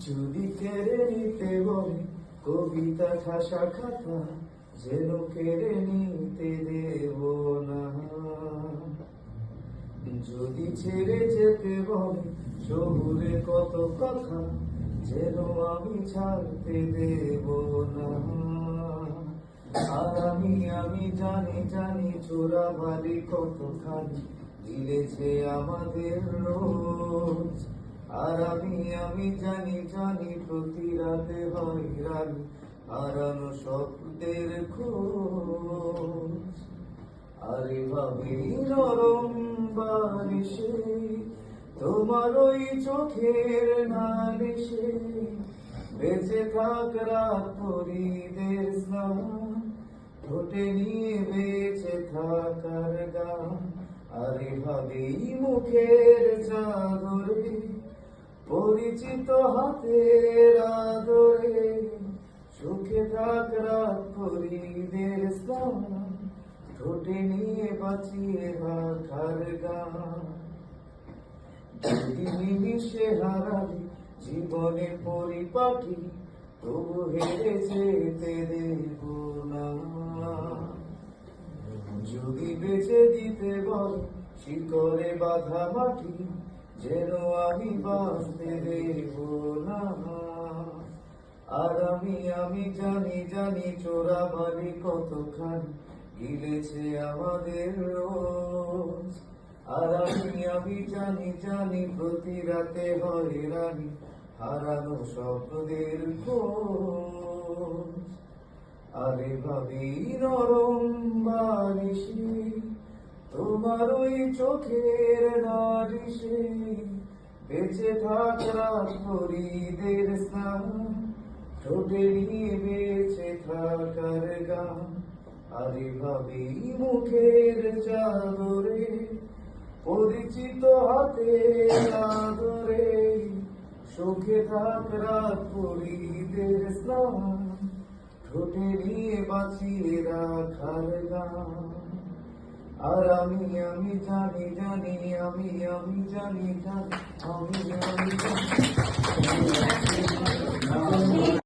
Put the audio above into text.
যদি কেড়ে নিতে বলে কবিতা খাসা খাতা, যেন কেড়ে নিতে দেব না। যদি ছেড়ে যেতে বলে শহুরে কত কথা, যেন আমি ছাড়তে দেব না। আর আমি জানি চোরাবালি কতখানি গিলেছে আমাদের রোজ। আর আমি জানি প্রতি রাতে হয় রানি হারানো শব্দের খোঁজ। আরে ভাবি নরম বালিশে তোমার ওই চোখের নালিশে বেঁচে থাক রাত পরিদের স্নান, ঠোঁটে নিয়ে বেঁচে থাকার গান। আরে ভাবি মুখের চাদরে পরিচিত হাতের আদরে সুখে থাক রাত পরিদের স্নান, ঠোঁটে নিয়ে বাঁচিয়ে রাখার গান। যদি নিমিষে হারালি জীবনের পরিপাটি, তবু হেরে যেতে দেব না। যদি বেঁচে দিতে বল শিকড়ে বাঁধা মাটি, যেন আমি বাঁচতে দেব না। আর আমি জানি চোরাবালি কতখানি গিলেছে আমাদের রোজ। আর আমি জানি প্রতি রাতে হয় রানি হারানো স্বপ্নের খোঁজ। আরে ভাবি নরম বালিশে তোমার ওই চোখের নালিশে বেঁচে থাক রাত পরিদের স্নান, ঠোঁটে নিয়ে বেঁচে থাকার গান। আরে ভাবি মুখের চাদরে পরিচিত হাতের আদরে সুখে থাক রাত পরিদের স্নান, ঠোঁটে নিয়ে বাঁচিয়ে রাখার গান। আর আমি জানি